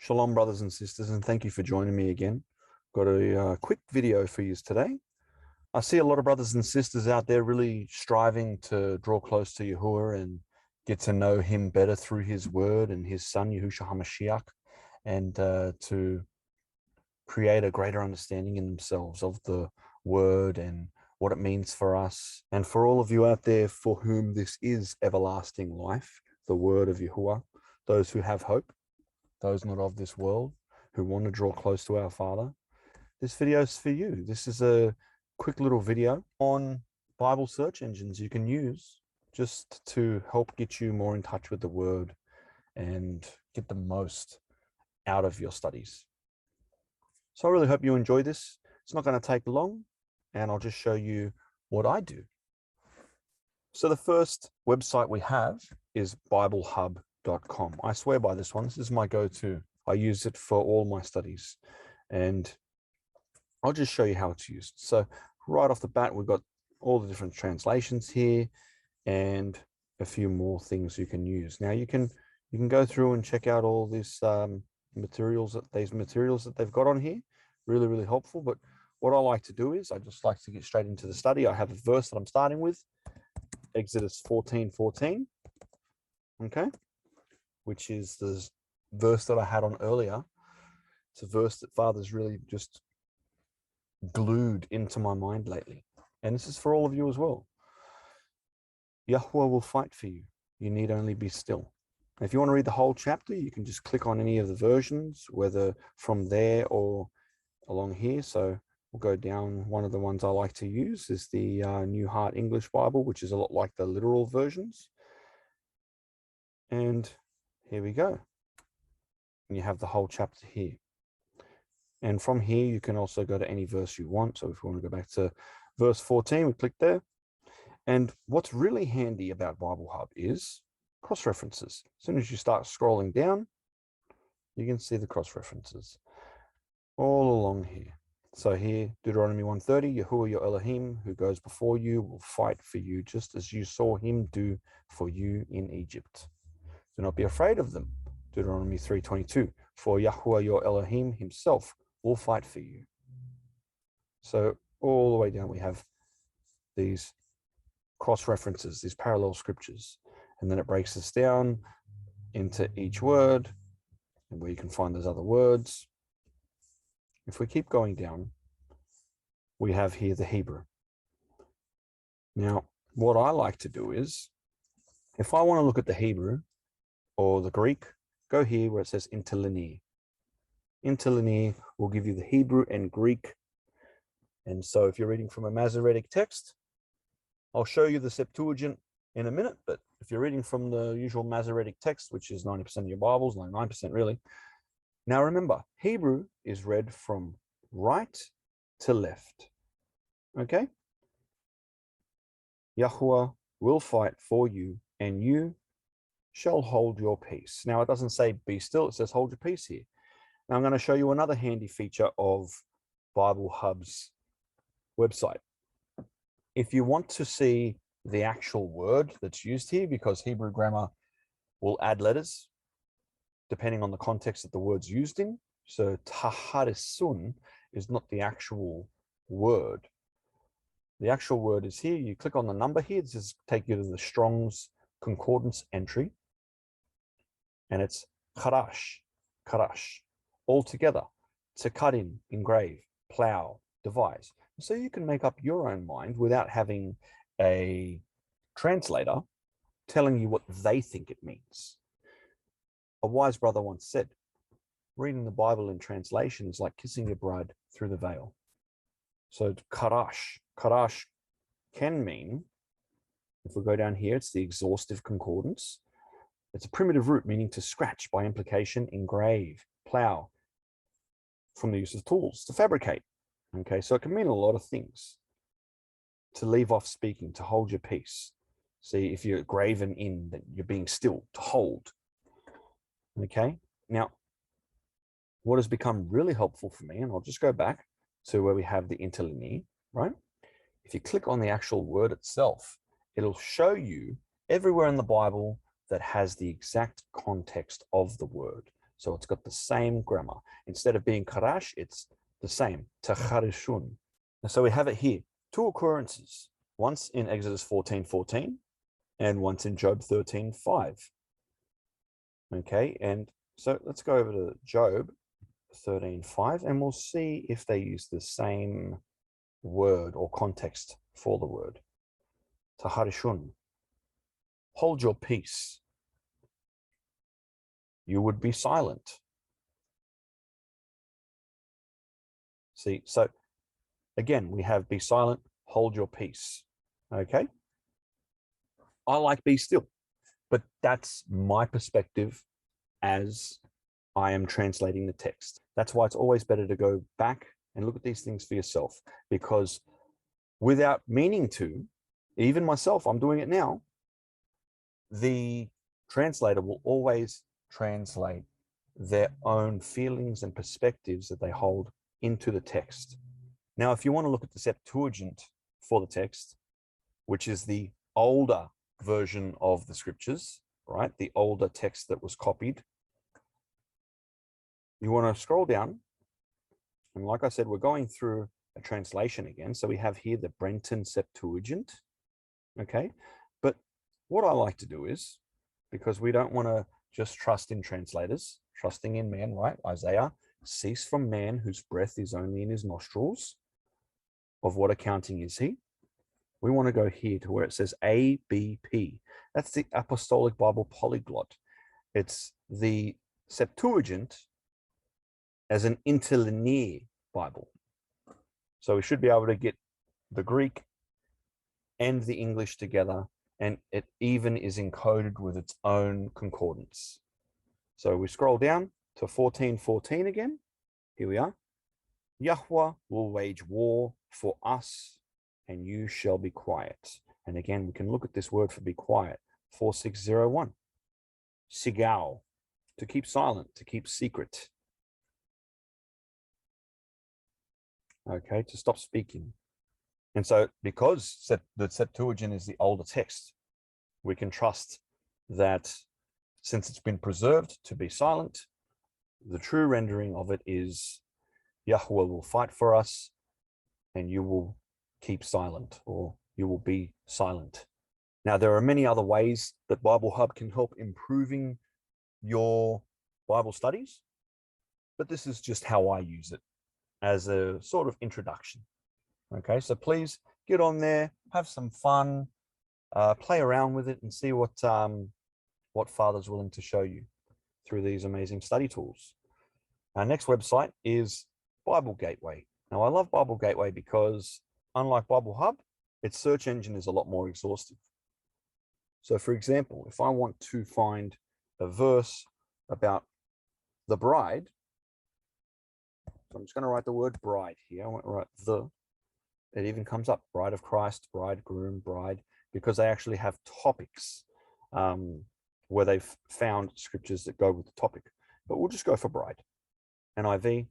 Shalom, brothers and sisters, and thank you for joining me again. Got a quick video for you today. I see a lot of brothers and sisters out there really striving to draw close to Yahuah and get to know him better through his word and his son, Yahusha HaMashiach, and to create a greater understanding in themselves of the word and what it means for us. And for all of you out there for whom this is everlasting life, the word of Yahuah, those who have hope, those not of this world, who want to draw close to our Father, this video is for you. This is a quick little video on Bible search engines you can use just to help get you more in touch with the word and get the most out of your studies. So I really hope you enjoy this. It's not going to take long, and I'll just show you what I do. So the first website we have is BibleHub.com. I swear by this one. This is my go-to. I use it for all my studies, and I'll just show you how it's used. So right off the bat, we've got all the different translations here and a few more things you can use. Now you can go through and check out all these materials that they've got on here. Really helpful. But what I like to do is I just like to get straight into the study. I have a verse that I'm starting with, Exodus 14:14. Okay, which is the verse that I had on earlier. It's a verse that Father's really just glued into my mind lately. And this is for all of you as well. Yahuah will fight for you. You need only be still. If you want to read the whole chapter, you can just click on any of the versions, whether from there or along here. So we'll go down. One of the ones I like to use is the New Heart English Bible, which is a lot like the literal versions. And here we go. And you have the whole chapter here. And from here, you can also go to any verse you want. So if we want to go back to verse 14, we click there. And what's really handy about BibleHub is cross-references. As soon as you start scrolling down, you can see the cross-references all along here. So here, Deuteronomy 1:30, Yahuah your Elohim, who goes before you, will fight for you, just as you saw him do for you in Egypt. Do not be afraid of them. Deuteronomy 3:22, for Yahuah your Elohim himself will fight for you. So all the way down, we have these cross-references, these parallel scriptures. And then it breaks this down into each word and where you can find those other words. If we keep going down, we have here the Hebrew. Now, what I like to do is, if I want to look at the Hebrew or the Greek, go here where it says interlinear. Interlinear will give you the Hebrew and Greek. And so if you're reading from a Masoretic text, I'll show you the Septuagint in a minute, but if you're reading from the usual Masoretic text, which is 90% of your Bibles, 99% really. Now remember, Hebrew is read from right to left. Okay? Yahuah will fight for you, and you shall hold your peace. Now it doesn't say be still, it says hold your peace here. Now I'm going to show you another handy feature of BibleHub's website. If you want to see the actual word that's used here, because Hebrew grammar will add letters depending on the context that the word's used in. So taharisun is not the actual word. The actual word is here. You click on the number here. This is take you to the Strong's concordance entry. And it's karash, all together. To cut in, engrave, plow, devise. So you can make up your own mind without having a translator telling you what they think it means. A wise brother once said, reading the Bible in translation is like kissing your bride through the veil. So karash can mean, if we go down here, it's the exhaustive concordance. It's a primitive root meaning to scratch, by implication, engrave, plow, from the use of tools, to fabricate. Okay, so it can mean a lot of things. To leave off speaking, to hold your peace. See, if you're graven in, then you're being still, to hold. Okay, now, what has become really helpful for me, and I'll just go back to where we have the interlinear, right? If you click on the actual word itself, it'll show you everywhere in the Bible that has the exact context of the word. So it's got the same grammar. Instead of being karash, it's the same, tacharishun. And so we have it here, two occurrences, once in Exodus 14:14 and once in Job 13:5. Okay, and so let's go over to Job 13:5 and we'll see if they use the same word or context for the word. Taharishun, hold your peace. You would be silent. See, so again, we have be silent, hold your peace. Okay. I like be still, but that's my perspective as I am translating the text. That's why it's always better to go back and look at these things for yourself, because without meaning to, even myself, I'm doing it now, the translator will always translate their own feelings and perspectives that they hold into the text. Now, if you want to look at the Septuagint for the text, which is the older version of the scriptures, right? The older text that was copied. You want to scroll down. And like I said, we're going through a translation again. So we have here the Brenton Septuagint. Okay. But what I like to do is, because we don't want to just trust in translators, trusting in man, right? Isaiah, cease from man whose breath is only in his nostrils. Of what accounting is he? We want to go here to where it says ABP. That's the Apostolic Bible Polyglot. It's the Septuagint as an interlinear Bible. So we should be able to get the Greek and the English together, and it even is encoded with its own concordance. So we scroll down to 14:14 again. Here we are. Yahuah will wage war for us, and you shall be quiet. And again, we can look at this word for be quiet, 4601. Sigal, to keep silent, to keep secret. Okay, to stop speaking. And so because the Septuagint is the older text, we can trust that since it's been preserved to be silent, the true rendering of it is Yahuah will fight for us and you will keep silent, or you will be silent. Now, there are many other ways that BibleHub can help improving your Bible studies, but this is just how I use it as a sort of introduction. Okay, so please get on there, have some fun, play around with it and see what Father's willing to show you through these amazing study tools. Our next website is Bible Gateway. Now, I love Bible Gateway because unlike BibleHub, its search engine is a lot more exhaustive. So for example, if I want to find a verse about the bride, so I'm just going to write the word bride here. I won't write the. It even comes up, bride of Christ, bridegroom, bride, because they actually have topics where they've found scriptures that go with the topic. But we'll just go for bride. NIV,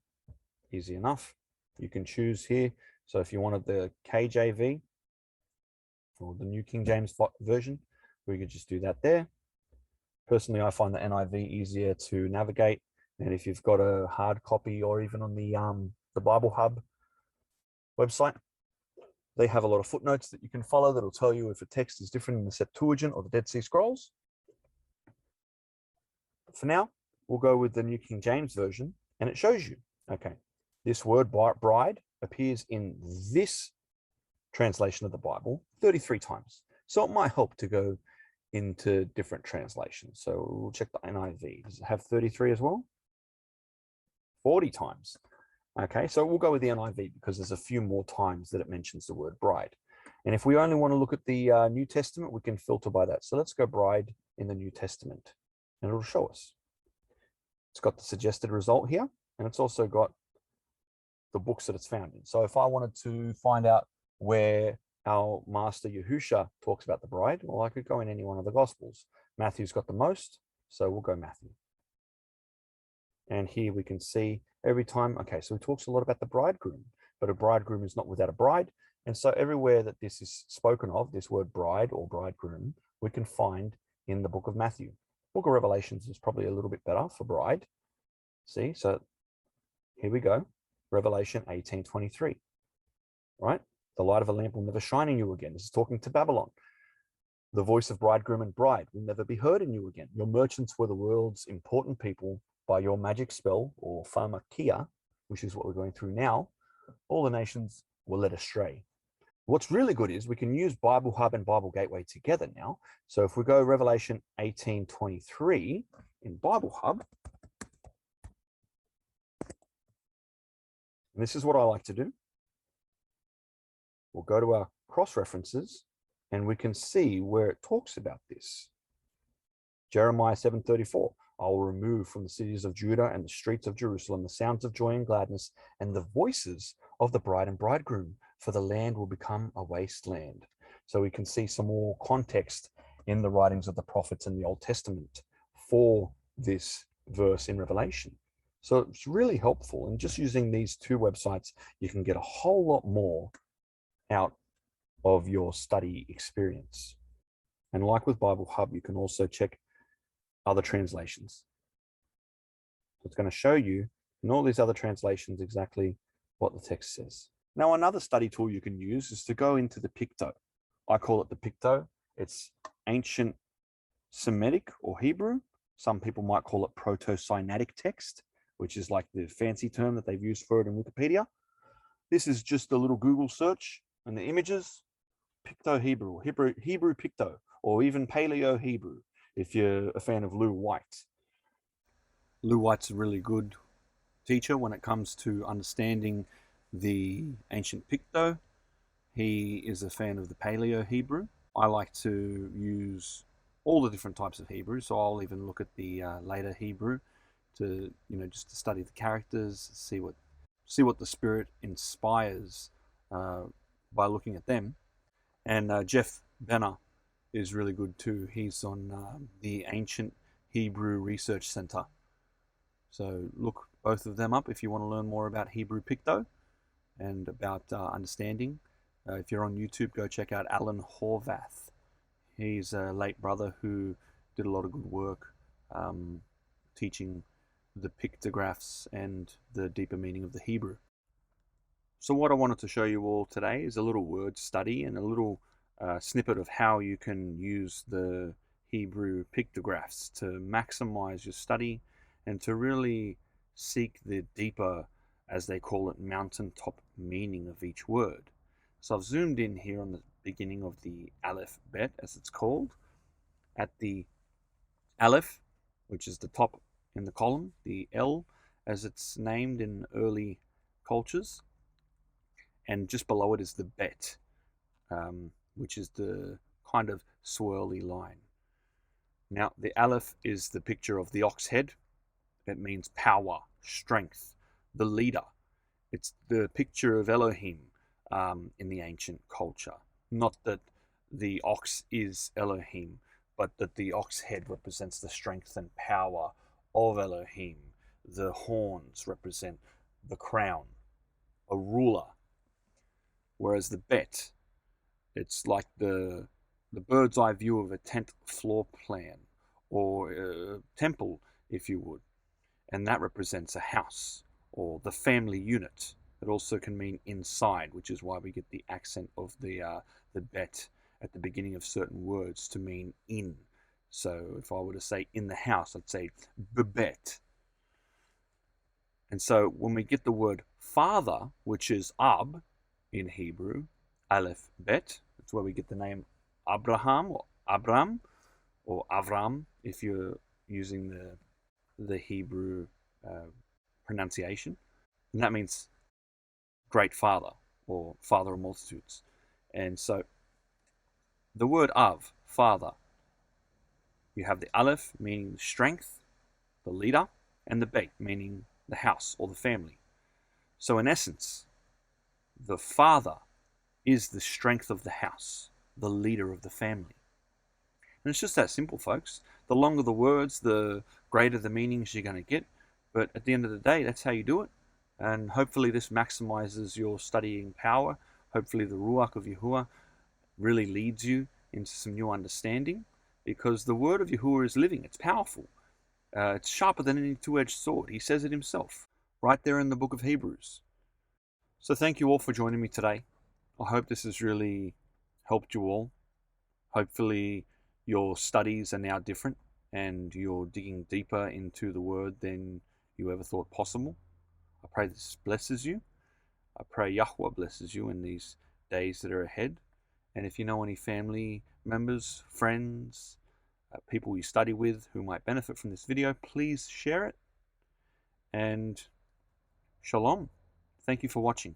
easy enough. You can choose here. So if you wanted the KJV or the New King James Version, we could just do that there. Personally, I find the NIV easier to navigate. And if you've got a hard copy or even on the BibleHub website, they have a lot of footnotes that you can follow that'll tell you if a text is different in the Septuagint or the Dead Sea Scrolls. For now, we'll go with the New King James Version, and it shows you, okay, this word bride appears in this translation of the Bible 33 times. So it might help to go into different translations. So we'll check the NIV. Does it have 33 as well? 40 times. Okay, so we'll go with the NIV because there's a few more times that it mentions the word bride. And if we only want to look at the New Testament, we can filter by that. So let's go bride in the New Testament, and it'll show us. It's got the suggested result here, and it's also got the books that it's found in. So if I wanted to find out where our master Yahusha talks about the bride, well, I could go in any one of the Gospels. Matthew's got the most, so we'll go Matthew. And here we can see every time, okay, so he talks a lot about the bridegroom, but a bridegroom is not without a bride. And so everywhere that this is spoken of, this word bride or bridegroom, we can find in the book of Matthew. Book of Revelations is probably a little bit better for bride, See, so here we go. Revelation 18:23, right? The light of a lamp will never shine in you again. This is talking to Babylon. The voice of bridegroom and bride will never be heard in you again. Your merchants were the world's important people. By your magic spell, or pharmakia, which is what we're going through now, all the nations were led astray. What's really good is we can use BibleHub and Bible Gateway together now. So if we go Revelation 18:23 in BibleHub, and this is what I like to do. We'll go to our cross references and we can see where it talks about this. Jeremiah 7:34, I will remove from the cities of Judah and the streets of Jerusalem the sounds of joy and gladness and the voices of the bride and bridegroom, for the land will become a wasteland. So we can see some more context in the writings of the prophets in the Old Testament for this verse in Revelation. So it's really helpful. And just using these two websites, you can get a whole lot more out of your study experience. And like with BibleHub, you can also check other translations. So it's going to show you in all these other translations exactly what the text says. Now, another study tool you can use is to go into the Picto. I call it the Picto. It's ancient Semitic or Hebrew. Some people might call it Proto-Sinaitic text, which is like the fancy term that they've used for it in Wikipedia. This is just a little Google search, and the images, Picto Hebrew, Hebrew Picto, or even Paleo Hebrew, if you're a fan of Lou White. Lou White's a really good teacher when it comes to understanding the ancient Picto. He is a fan of the Paleo Hebrew. I like to use all the different types of Hebrew, so I'll even look at the later Hebrew to, just to study the characters, see what the Spirit inspires by looking at them. And Jeff Benner is really good too. He's on the Ancient Hebrew Research Center. So look both of them up if you want to learn more about Hebrew Picto and about understanding. If you're on YouTube, go check out Alan Horvath. He's a late brother who did a lot of good work teaching the pictographs and the deeper meaning of the Hebrew. So what I wanted to show you all today is a little word study and a little snippet of how you can use the Hebrew pictographs to maximize your study and to really seek the deeper, as they call it, mountaintop meaning of each word. So I've zoomed in here on the beginning of the Aleph Bet, as it's called, at the Aleph, which is the top in the column, the L, as it's named in early cultures, and just below it is the Bet, which is the kind of swirly line. Now, the Aleph is the picture of the ox head. It means power, strength, the leader. It's the picture of Elohim in the ancient culture. Not that the ox is Elohim, but that the ox head represents the strength and power of Elohim. The horns represent the crown, a ruler. Whereas the Bet, it's like the bird's eye view of a tent floor plan or a temple, if you would. And that represents a house or the family unit. It also can mean inside, which is why we get the accent of the Bet at the beginning of certain words to mean in. So if I were to say in the house, I'd say bebet. And so when we get the word father, which is ab in Hebrew, Aleph Bet, that's where we get the name Abraham or Abram or Avram if you're using the Hebrew pronunciation. And that means great father or father of multitudes. And so the word Av, father, you have the Aleph meaning the strength, the leader, and the Bet meaning the house or the family. So in essence, the father is the strength of the house, the leader of the family. And it's just that simple, folks. The longer the words, the greater the meanings you're going to get. But at the end of the day, that's how you do it. And hopefully this maximizes your studying power. Hopefully the Ruach of Yahuah really leads you into some new understanding, because the word of Yahuah is living. It's powerful. It's sharper than any two-edged sword. He says it himself, right there in the book of Hebrews. So thank you all for joining me today. I hope this has really helped you all. Hopefully your studies are now different and you're digging deeper into the Word than you ever thought possible. I pray this blesses you. I pray Yahuah blesses you in these days that are ahead. And if you know any family members, friends, people you study with who might benefit from this video, please share it. And shalom. Thank you for watching.